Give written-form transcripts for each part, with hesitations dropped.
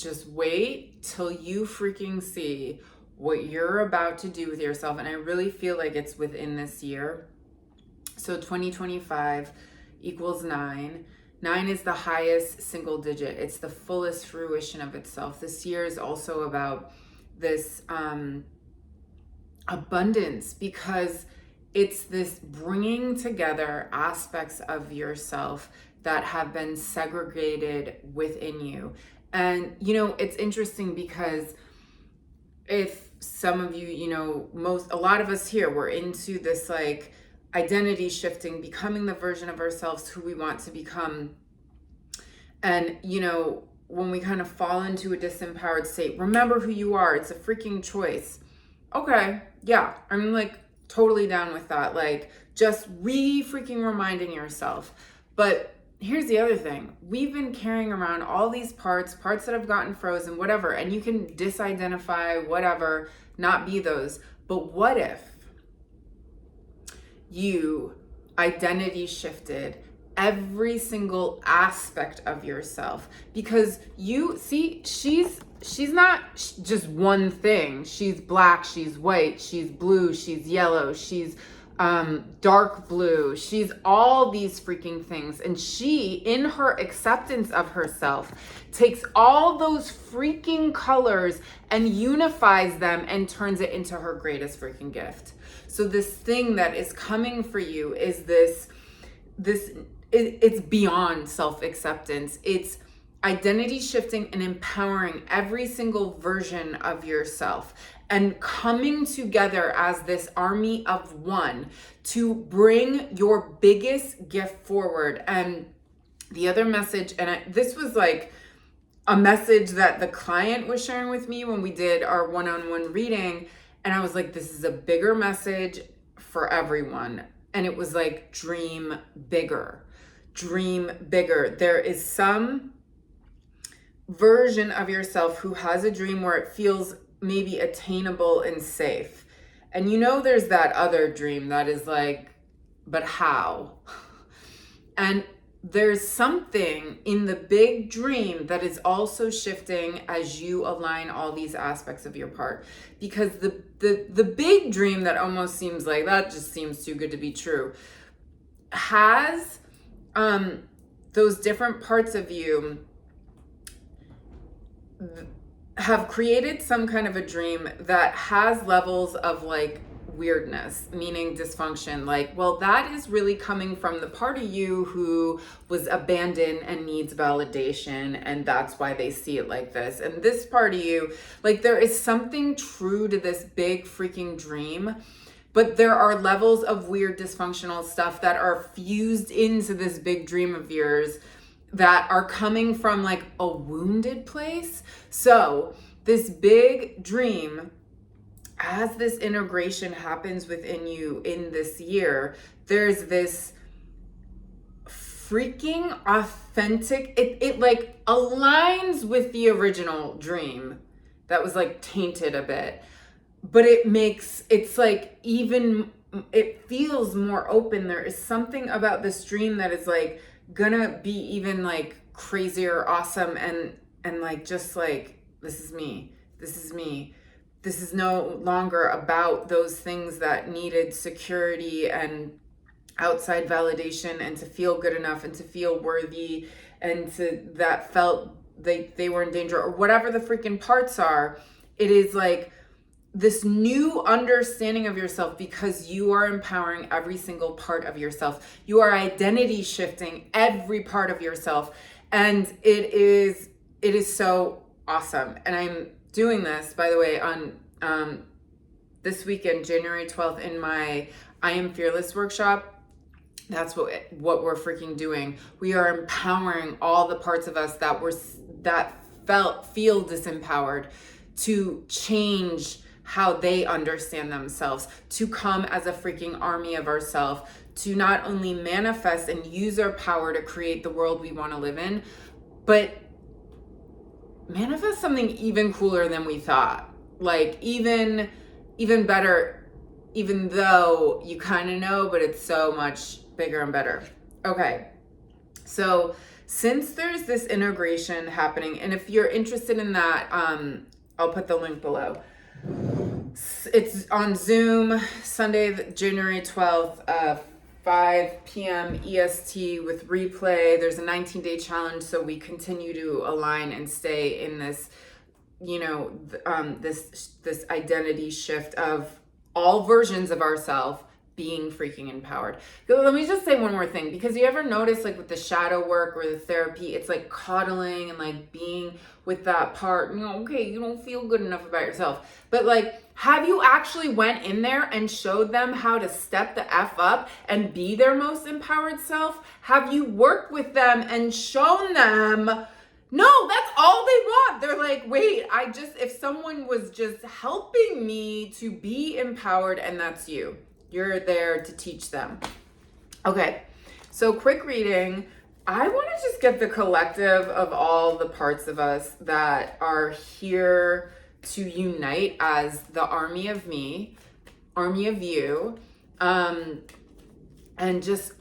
just wait till you freaking see what you're about to do with yourself. And I really feel like it's within this year. So 2025 equals 9. 9 is the highest single digit. It's the fullest fruition of itself. This year is also about this abundance, because it's this bringing together aspects of yourself that have been segregated within you. And, it's interesting because if some of you, a lot of us here, we're into this like identity shifting, becoming the version of ourselves who we want to become. And, when we kind of fall into a disempowered state, remember who you are. It's a freaking choice. Okay, yeah, I'm like totally down with that. Like just freaking reminding yourself. But here's the other thing. We've been carrying around all these parts that have gotten frozen, whatever, and you can disidentify, whatever, not be those. But what if you identity shifted every single aspect of yourself? Because you see, she's not just one thing. She's black, she's white, she's blue, she's yellow, she's dark blue. She's all these freaking things. And she, in her acceptance of herself, takes all those freaking colors and unifies them and turns it into her greatest freaking gift. So this thing that is coming for you is it's beyond self-acceptance. It's identity shifting and empowering every single version of yourself and coming together as this army of one to bring your biggest gift forward. And the other message, and this was like a message that the client was sharing with me when we did our one-on-one reading. And I was like, this is a bigger message for everyone. And it was like, dream bigger. Dream bigger. There is some version of yourself who has a dream where it feels maybe attainable and safe. And there's that other dream that is like, but how? And there's something in the big dream that is also shifting as you align all these aspects of your part. Because the big dream that almost seems like that just seems too good to be true has those different parts of you have created some kind of a dream that has levels of like weirdness, meaning dysfunction. Like, well, that is really coming from the part of you who was abandoned and needs validation, and that's why they see it like this. And this part of you, like, there is something true to this big freaking dream, but there are levels of weird dysfunctional stuff that are fused into this big dream of yours that are coming from like a wounded place. So this big dream, as this integration happens within you in this year, there's this freaking authentic, it like aligns with the original dream that was like tainted a bit, but it's like even, it feels more open. There is something about this dream that is like gonna be even like crazier, awesome, and like just like, this is me. This is no longer about those things that needed security and outside validation and to feel good enough and to feel worthy and that felt they were in danger or whatever the freaking parts are. It is like this new understanding of yourself because you are empowering every single part of yourself. You are identity shifting every part of yourself. And it is so awesome. And I'm doing this, by the way, on this weekend, January 12th, in my I Am Fearless workshop. That's what we're freaking doing. We are empowering all the parts of us that feel disempowered to change how they understand themselves, to come as a freaking army of ourselves, to not only manifest and use our power to create the world we want to live in, but manifest something even cooler than we thought. Like even better, even though you kind of know, but it's so much bigger and better. Okay. So since there's this integration happening, and if you're interested in that, I'll put the link below. It's on Zoom, Sunday, January 12th, 5 p.m. EST with replay. There's a 19-day challenge, so we continue to align and stay in this, this identity shift of all versions of ourselves being freaking empowered. Let me just say one more thing, because you ever notice, like with the shadow work or the therapy, it's like coddling and like being with that part, okay, you don't feel good enough about yourself. But like, have you actually went in there and showed them how to step the F up and be their most empowered self? Have you worked with them and shown them, no, that's all they want? They're like, wait, if someone was just helping me to be empowered, and that's you. You're there to teach them. Okay, so quick reading. I want to just get the collective of all the parts of us that are here to unite as the army of me, army of you, and just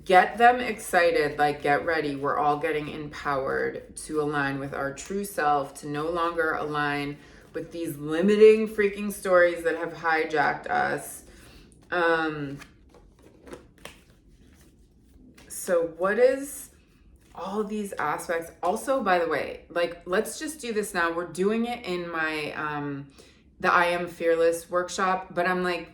get them excited, like get ready. We're all getting empowered to align with our true self, to no longer align with these limiting freaking stories that have hijacked us. So what is all these aspects? Also, by the way, like, let's just do this now. We're doing it in my, the I Am Fearless workshop, but I'm like,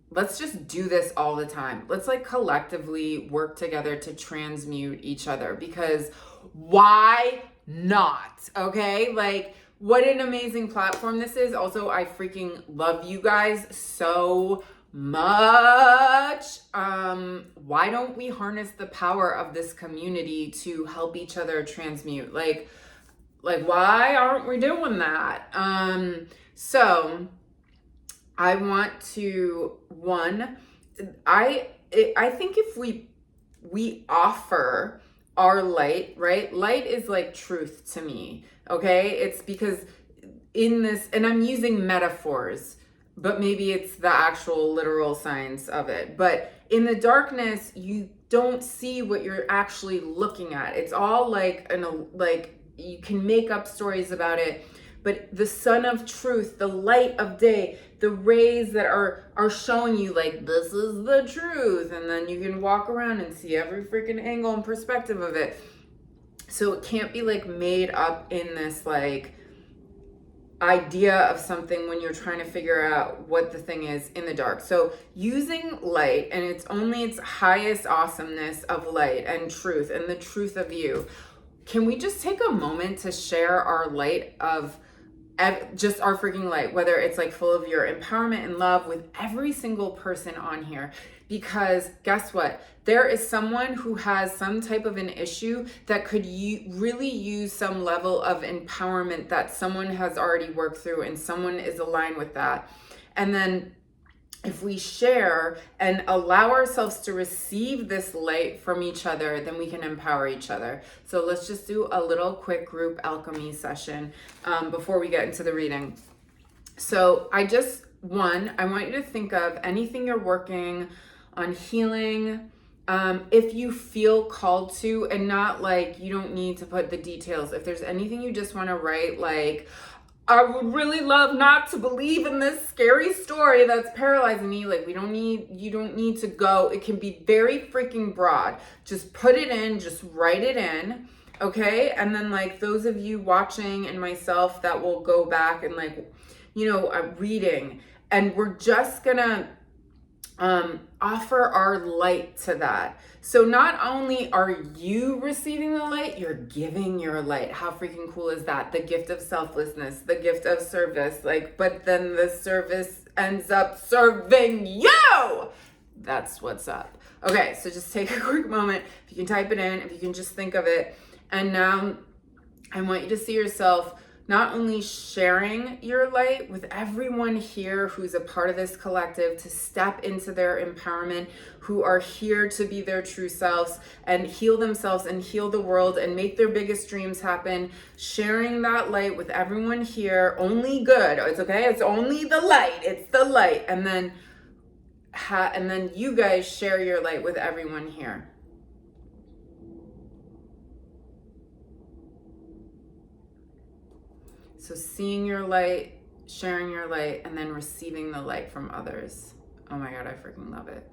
let's just do this all the time. Let's like collectively work together to transmute each other, because why not? Okay. Like, what an amazing platform this is. Also, I freaking love you guys so much. Why don't we harness the power of this community to help each other transmute? Like why aren't we doing that? So I want to, I think if we offer our light, right? Light is like truth to me. Okay. It's because in this, and I'm using metaphors, but maybe it's the actual literal science of it. But in the darkness, you don't see what you're actually looking at. It's all like, you can make up stories about it, but the sun of truth, the light of day, the rays that are showing you like, this is the truth. And then you can walk around and see every freaking angle and perspective of it. So it can't be like made up in this like idea of something when you're trying to figure out what the thing is in the dark. So using light, and it's only its highest awesomeness of light and truth and the truth of you. Can we just take a moment to share our light of just our freaking light, whether it's like full of your empowerment and love, with every single person on here? Because guess what? There is someone who has some type of an issue that could really use some level of empowerment that someone has already worked through, and someone is aligned with that. And then if we share and allow ourselves to receive this light from each other, then we can empower each other. So let's just do a little quick group alchemy session before we get into the reading. So I want you to think of anything you're working on healing, if you feel called to, and not like, you don't need to put the details. If there's anything you just want to write, like, I would really love not to believe in this scary story that's paralyzing me. Like, you don't need to go. It can be very freaking broad. Just put it in, just write it in. Okay. And then like those of you watching and myself that will go back and like, reading, and we're just gonna offer our light to that. So not only are you receiving the light, you're giving your light. How freaking cool is that? The gift of selflessness, the gift of service, but then the service ends up serving you. That's what's up. Okay, so just take a quick moment. If you can type it in, if you can just think of it. And now I want you to see yourself not only sharing your light with everyone here who's a part of this collective, to step into their empowerment, who are here to be their true selves and heal themselves and heal the world and make their biggest dreams happen, sharing that light with everyone here, only good. It's okay. It's only the light. It's the light. And then you guys share your light with everyone here. So seeing your light, sharing your light, and then receiving the light from others. Oh my God, I freaking love it.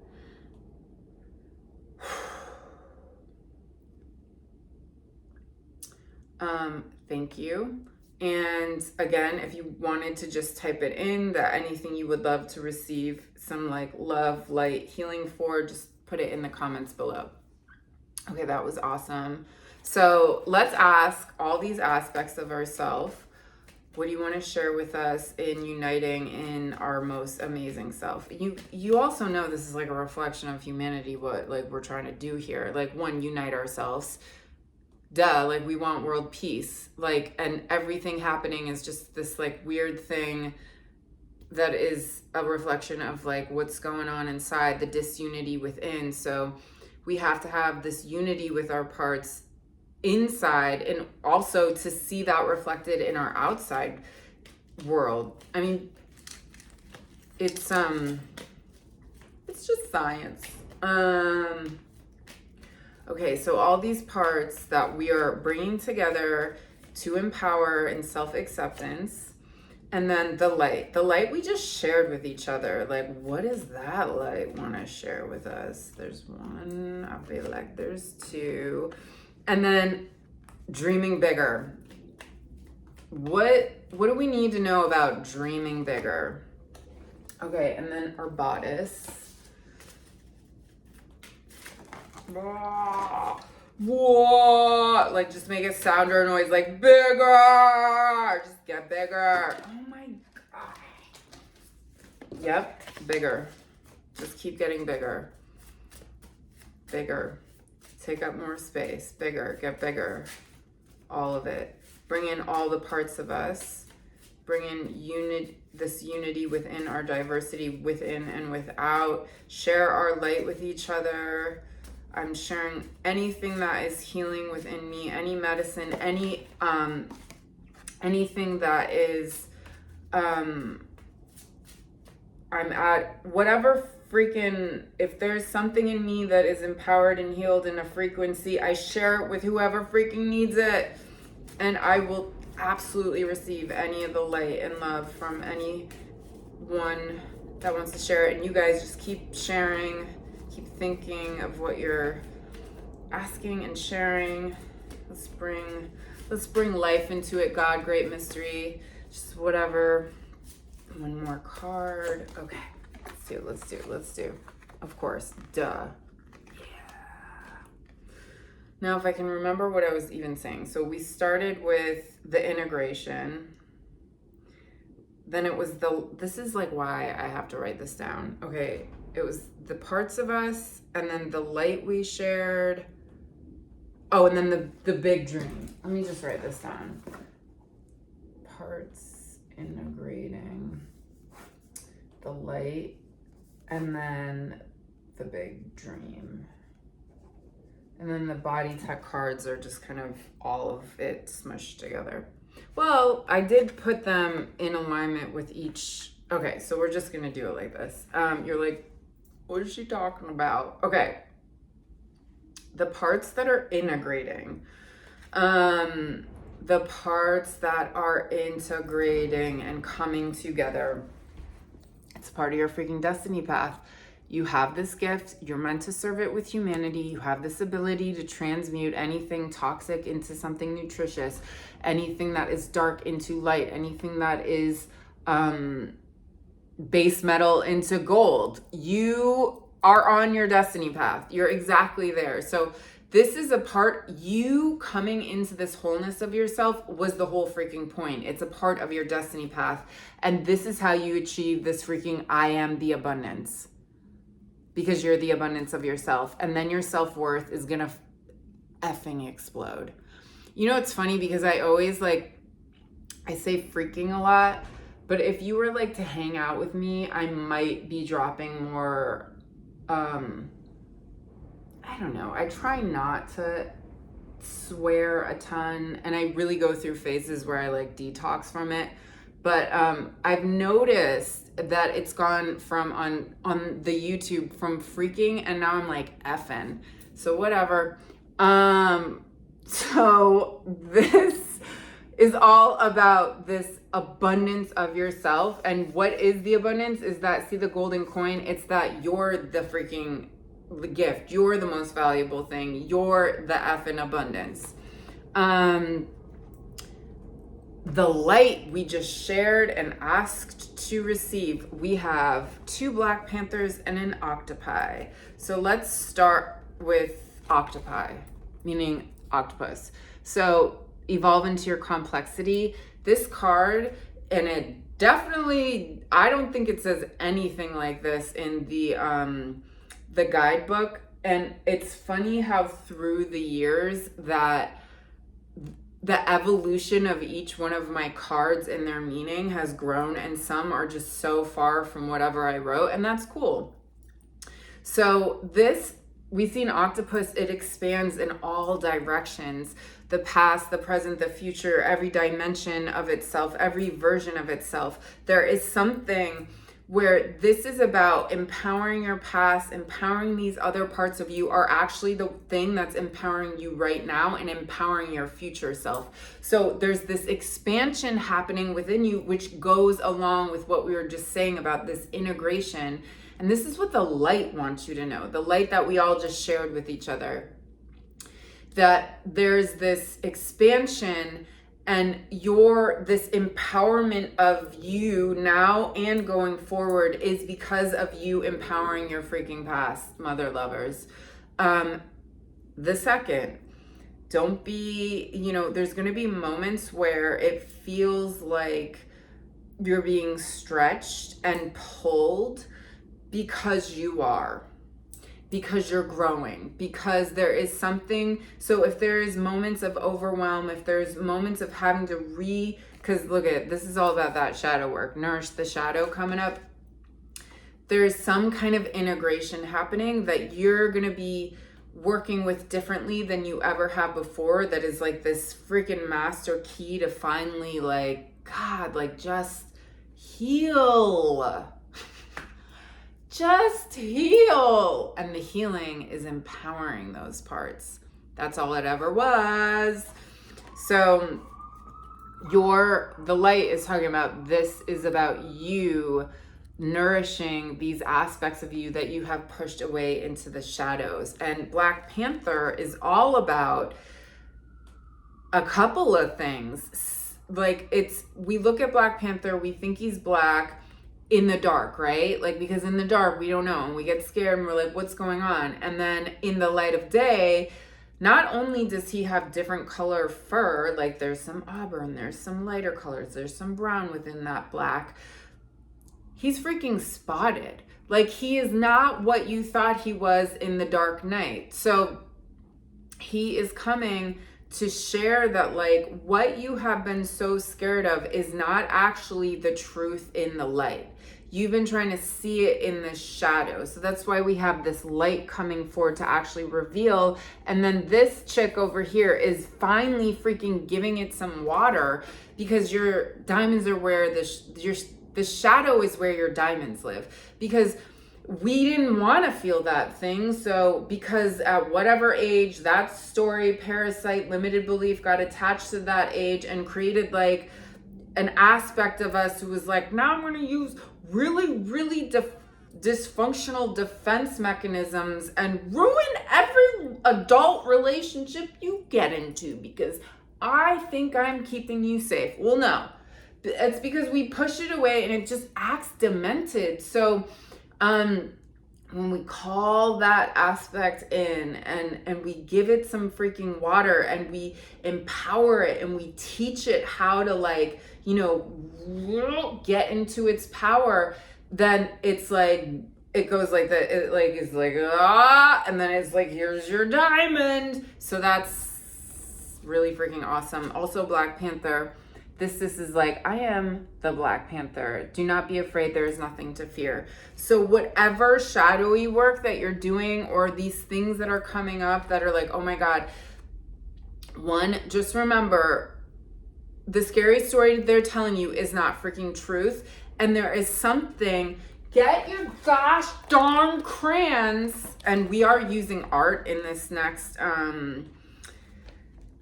Thank you. And again, if you wanted to just type it in, that anything you would love to receive some like love, light, healing for, just put it in the comments below. Okay, that was awesome. So let's ask all these aspects of ourselves. What do you want to share with us in uniting in our most amazing self? You also know this is like a reflection of humanity, what like we're trying to do here. Like, one, unite ourselves. Duh, like we want world peace. Like, and everything happening is just this like weird thing that is a reflection of like what's going on inside, the disunity within. So we have to have this unity with our parts inside, and also to see that reflected in our outside world. I mean, it's just science. Okay, so all these parts that we are bringing together to empower and self-acceptance. And then the light we just shared with each other. Like, what does that light want to share with us? There's one, I feel like there's two. And then dreaming bigger. What do we need to know about dreaming bigger? Okay, and then our bodice. Whoa, like just make a sound or a noise like bigger. Just get bigger. Oh my God. Yep, bigger. Just keep getting bigger. Bigger. Take up more space. Bigger, get bigger. All of it. Bring in all the parts of us. Bring in this unity within our diversity, within and without. Share our light with each other. I'm sharing anything that is healing within me, any medicine, anything that is, I'm at whatever freaking, if there's something in me that is empowered and healed in a frequency, I share it with whoever freaking needs it. And I will absolutely receive any of the light and love from anyone that wants to share it. And you guys just keep sharing. Keep thinking of what you're asking and sharing. Let's bring life into it. God, great mystery, just whatever. One more card. Okay, let's do. Of course, duh. Yeah. Now, if I can remember what I was even saying. So we started with the integration. Then it was this is like why I have to write this down. Okay. It was the parts of us, and then the light we shared. Oh, and then the big dream. Let me just write this down. Parts integrating, the light, and then the big dream. And then the body tech cards are just kind of all of it smushed together. Well, I did put them in alignment with each. Okay, so we're just gonna do it like this. You're like, what is she talking about? Okay. The parts that are integrating, the parts that are integrating and coming together. It's part of your freaking destiny path. You have this gift. You're meant to serve it with humanity. You have this ability to transmute anything toxic into something nutritious, anything that is dark into light, anything that is, base metal into gold. You are on your destiny path. You're exactly there. So this is a part, you coming into this wholeness of yourself was the whole freaking point. It's a part of your destiny path. And this is how you achieve this freaking I am the abundance. Because you're the abundance of yourself. And then your self-worth is gonna effing explode. You know, it's funny because I always I say freaking a lot. But if you were like to hang out with me, I might be dropping more, I don't know. I try not to swear a ton, and I really go through phases where I like detox from it. But I've noticed that it's gone from on the YouTube from freaking, and now I'm like effing. So whatever. So this is all about this abundance of yourself. And what is the abundance? Is that, see the golden coin? It's that you're the freaking gift. You're the most valuable thing. You're the effing abundance. The light we just shared and asked to receive. We have 2 Black Panthers and an octopi. So let's start with octopi, meaning octopus. So evolve into your complexity. This card, and it definitely, I don't think it says anything like this in the guidebook. And it's funny how through the years that the evolution of each one of my cards and their meaning has grown, and some are just so far from whatever I wrote, and that's cool. So this, we see an octopus, it expands in all directions, the past, the present, the future, every dimension of itself, every version of itself. There is something where this is about empowering your past, empowering these other parts of you are actually the thing that's empowering you right now and empowering your future self. So there's this expansion happening within you, which goes along with what we were just saying about this integration. And this is what the light wants you to know, the light that we all just shared with each other, that there's this expansion and this empowerment of you now and going forward is because of you empowering your freaking past, mother lovers. The second, don't be, there's going to be moments where it feels like you're being stretched and pulled because you are. Because you're growing, because there is something. So if there is moments of overwhelm, if there's moments of having to because look at, this is all about that shadow work, nourish the shadow coming up. There's some kind of integration happening that you're going to be working with differently than you ever have before. That is like this freaking master key to finally just heal. Just heal. And the healing is empowering those parts. That's all it ever was. So the light is talking about, this is about you nourishing these aspects of you that you have pushed away into the shadows. And Black Panther is all about a couple of things. Like we look at Black Panther, we think he's black in the dark, right? Like, because in the dark, we don't know, and we get scared and we're like, what's going on? And then in the light of day, not only does he have different color fur, like there's some auburn, there's some lighter colors, there's some brown within that black, he's freaking spotted. Like, he is not what you thought he was in the dark night. So he is coming to share that, like, what you have been so scared of is not actually the truth in the light. You've been trying to see it in the shadow. So that's why we have this light coming forward to actually reveal. And then this chick over here is finally freaking giving it some water, because your diamonds are where the shadow is where your diamonds live. Because we didn't want to feel that thing. So because at whatever age, that story, parasite, limited belief got attached to that age and created like an aspect of us who was like, now I'm going to use really, really dysfunctional defense mechanisms and ruin every adult relationship you get into because I think I'm keeping you safe. Well, no, it's because we push it away and it just acts demented. So when we call that aspect in and we give it some freaking water and we empower it and we teach it how to, like, you know, get into its power, then it's like, it goes like that. It's like, and then it's like, here's your diamond. So that's really freaking awesome. Also, Black Panther. This is like, I am the Black Panther. Do not be afraid. There is nothing to fear. So whatever shadowy work that you're doing, or these things that are coming up that are like, oh my God, one, just remember, the scary story they're telling you is not freaking truth. And there is something, get your gosh darn crayons. And we are using art in this next,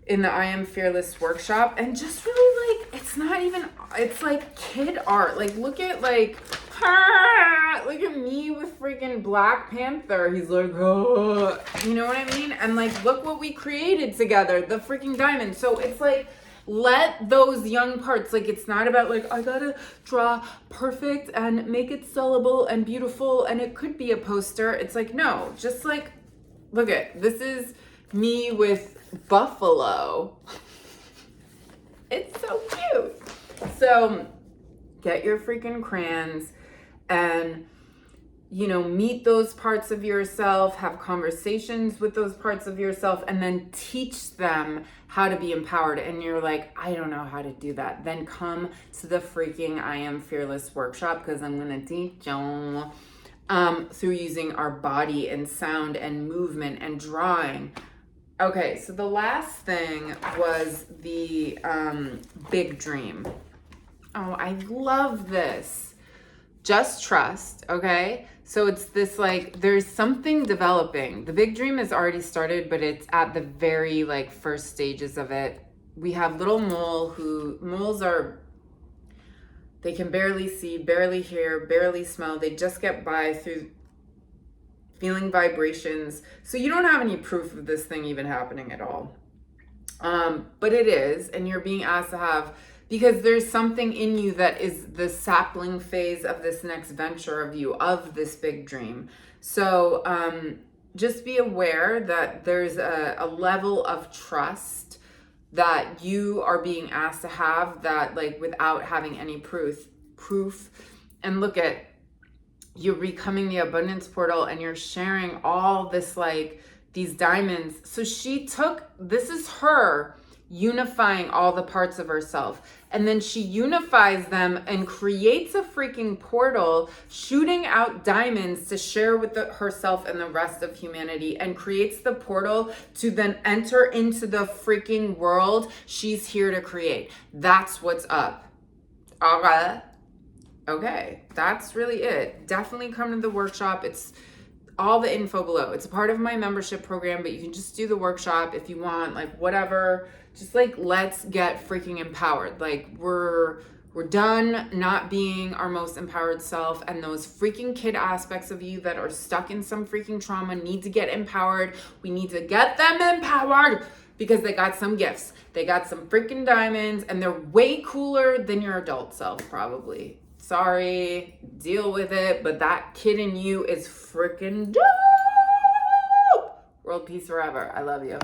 in the I Am Fearless workshop, and just really like, it's not even, it's like kid art. Like look at like, look at me with freaking Black Panther. He's like, oh, you know what I mean? And like, look what we created together, the freaking diamond. So it's like, let those young parts, like it's not about like, I gotta draw perfect and make it sellable and beautiful and it could be a poster. It's like, no, just like, look at, this is me with buffalo. It's so cute. So get your freaking crayons and, you know, meet those parts of yourself, have conversations with those parts of yourself, and then teach them how to be empowered. And you're like, I don't know how to do that. Then come to the freaking I Am Fearless workshop, because I'm going to teach you through using our body and sound and movement and drawing. Okay, so the last thing was the big dream. Oh, I love this. Just trust, okay? So it's this like, there's something developing. The big dream has already started, but it's at the very like first stages of it. We have little moles are, they can barely see, barely hear, barely smell. They just get by through feeling vibrations. So you don't have any proof of this thing even happening at all. But it is, and you're being asked to have, because there's something in you that is the sapling phase of this next venture of you, of this big dream. So just be aware that there's a level of trust that you are being asked to have, that like without having any proof. And look at, you're becoming the abundance portal and you're sharing all this, like these diamonds. So she took, this is her unifying all the parts of herself, and then she unifies them and creates a freaking portal, shooting out diamonds to share with herself and the rest of humanity, and creates the portal to then enter into the freaking world she's here to create. That's what's up. All right. Okay, that's really it. Definitely come to the workshop. It's all the info below. It's a part of my membership program, but you can just do the workshop if you want, like whatever. Just like, let's get freaking empowered. Like we're done not being our most empowered self, and those freaking kid aspects of you that are stuck in some freaking trauma need to get empowered. We need to get them empowered because they got some gifts. They got some freaking diamonds, and they're way cooler than your adult self probably. Sorry, deal with it, but that kid in you is freaking dope. World peace forever. I love you.